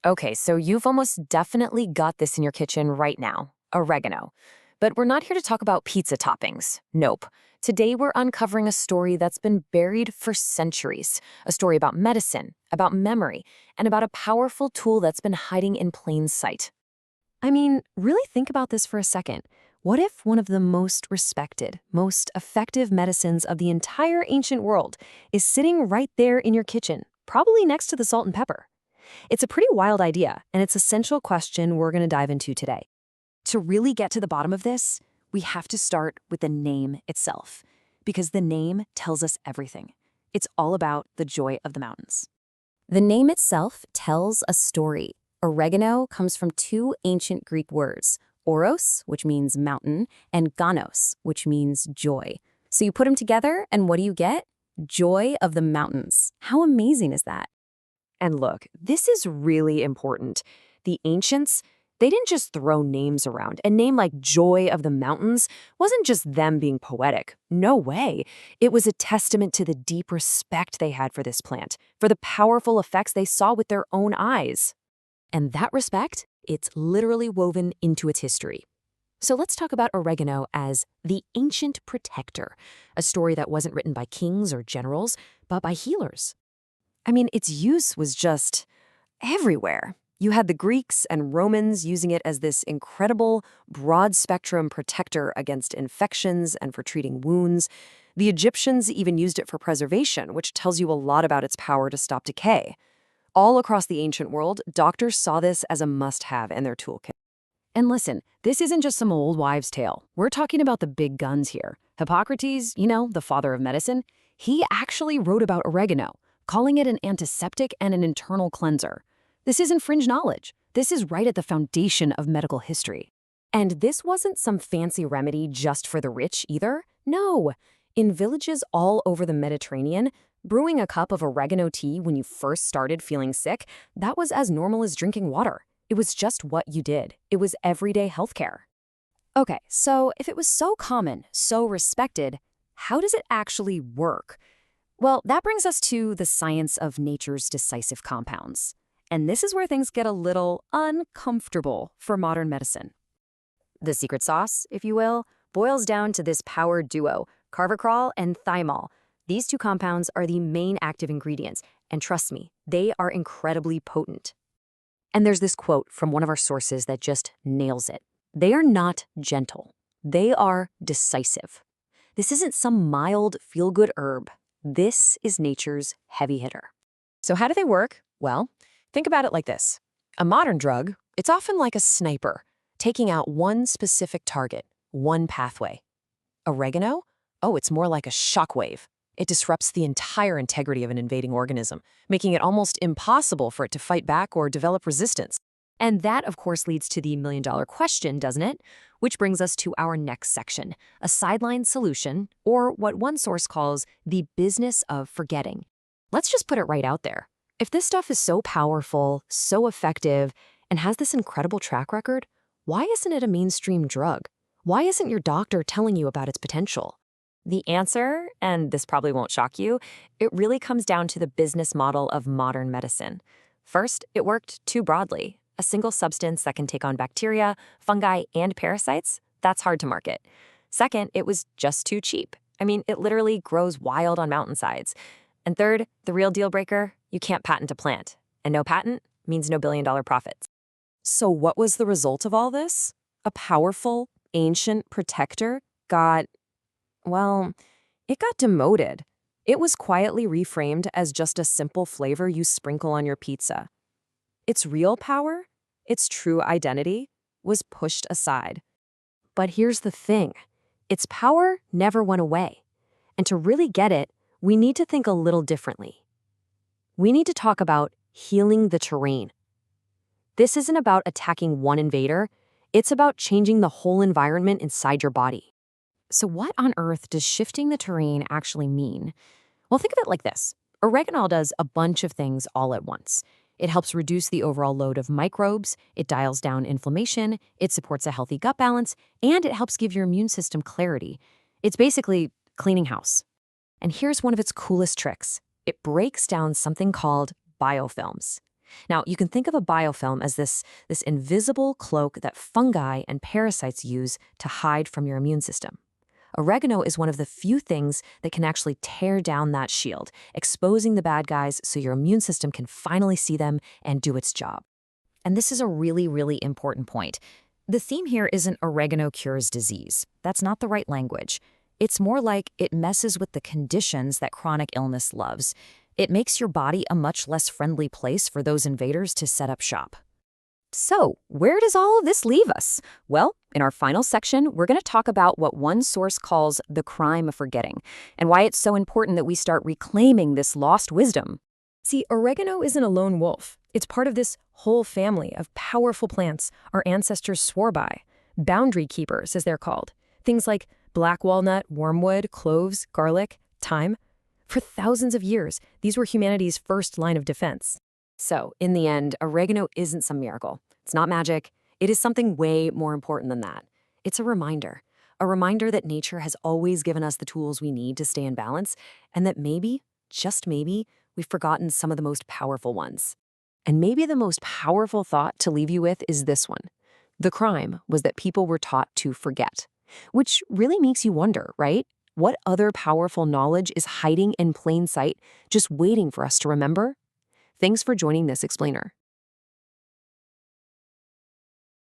Okay, so you've almost definitely got this in your kitchen right now, oregano. But we're not here to talk about pizza toppings. Nope. Today we're uncovering a story that's been buried for centuries. A story about medicine, about memory, and about a powerful tool that's been hiding in plain sight. I mean, really think about this for a second. What if one of the most respected, most effective medicines of the entire ancient world is sitting right there in your kitchen, probably next to the salt and pepper? It's a pretty wild idea, and it's a central question we're going to dive into today. To really get to the bottom of this, we have to start with the name itself, because the name tells us everything. It's all about the joy of the mountains. The name itself tells a story. Oregano comes from two ancient Greek words, oros, which means mountain, and ganos, which means joy. So you put them together, and what do you get? Joy of the mountains. How amazing is that? And look, this is really important. The ancients, they didn't just throw names around. A name like Joy of the Mountains wasn't just them being poetic. No way. It was a testament to the deep respect they had for this plant, for the powerful effects they saw with their own eyes. And that respect, it's literally woven into its history. So let's talk about oregano as the ancient protector, a story that wasn't written by kings or generals, but by healers. I mean, its use was just everywhere. You had the Greeks and Romans using it as this incredible, broad-spectrum protector against infections and for treating wounds. The Egyptians even used it for preservation, which tells you a lot about its power to stop decay. All across the ancient world, doctors saw this as a must-have in their toolkit. And listen, this isn't just some old wives' tale. We're talking about the big guns here. Hippocrates, the father of medicine, he actually wrote about oregano, calling it an antiseptic and an internal cleanser. This isn't fringe knowledge. This is right at the foundation of medical history. And this wasn't some fancy remedy just for the rich either. No. In villages all over the Mediterranean, brewing a cup of oregano tea when you first started feeling sick, that was as normal as drinking water. It was just what you did. It was everyday healthcare. Okay, so if it was so common, so respected, how does it actually work? Well, that brings us to the science of nature's decisive compounds. And this is where things get a little uncomfortable for modern medicine. The secret sauce, if you will, boils down to this power duo, carvacrol and thymol. These two compounds are the main active ingredients, and trust me, they are incredibly potent. And there's this quote from one of our sources that just nails it. They are not gentle. They are decisive. This isn't some mild, feel-good herb. This is nature's heavy hitter. So how do they work? Well, think about it like this. A modern drug, it's often like a sniper, taking out one specific target, one pathway. Oregano? Oh, it's more like a shockwave. It disrupts the entire integrity of an invading organism, making it almost impossible for it to fight back or develop resistance. And that, of course, leads to the million-dollar question, doesn't it? Which brings us to our next section, a sideline solution, or what one source calls the business of forgetting. Let's just put it right out there. If this stuff is so powerful, so effective, and has this incredible track record, why isn't it a mainstream drug? Why isn't your doctor telling you about its potential? The answer, and this probably won't shock you, it really comes down to the business model of modern medicine. First, it worked too broadly. A single substance that can take on bacteria, fungi, and parasites, that's hard to market. Second, it was just too cheap. I mean, it literally grows wild on mountainsides. And third, the real deal breaker, you can't patent a plant. And no patent means no billion-dollar profits. So what was the result of all this? A powerful, ancient protector it got demoted. It was quietly reframed as just a simple flavor you sprinkle on your pizza. Its real power, its true identity, was pushed aside. But here's the thing. Its power never went away. And to really get it, we need to think a little differently. We need to talk about healing the terrain. This isn't about attacking one invader. It's about changing the whole environment inside your body. So what on earth does shifting the terrain actually mean? Well, think of it like this. Oregano does a bunch of things all at once. It helps reduce the overall load of microbes, it dials down inflammation, it supports a healthy gut balance, and it helps give your immune system clarity. It's basically cleaning house. And here's one of its coolest tricks. It breaks down something called biofilms. Now, you can think of a biofilm as this invisible cloak that fungi and parasites use to hide from your immune system. Oregano is one of the few things that can actually tear down that shield, exposing the bad guys so your immune system can finally see them and do its job. And this is a really, really important point. The theme here isn't oregano cures disease. That's not the right language. It's more like it messes with the conditions that chronic illness loves. It makes your body a much less friendly place for those invaders to set up shop. So, where does all of this leave us? Well, in our final section, we're going to talk about what one source calls the crime of forgetting, and why it's so important that we start reclaiming this lost wisdom. See, oregano isn't a lone wolf. It's part of this whole family of powerful plants our ancestors swore by. Boundary keepers, as they're called. Things like black walnut, wormwood, cloves, garlic, thyme. For thousands of years, these were humanity's first line of defense. So, in the end, oregano isn't some miracle. It's not magic. It is something way more important than that. It's a reminder that nature has always given us the tools we need to stay in balance, and that maybe, just maybe, we've forgotten some of the most powerful ones. And maybe the most powerful thought to leave you with is this one. The crime was that people were taught to forget, which really makes you wonder, right? What other powerful knowledge is hiding in plain sight, just waiting for us to remember? Thanks for joining this explainer.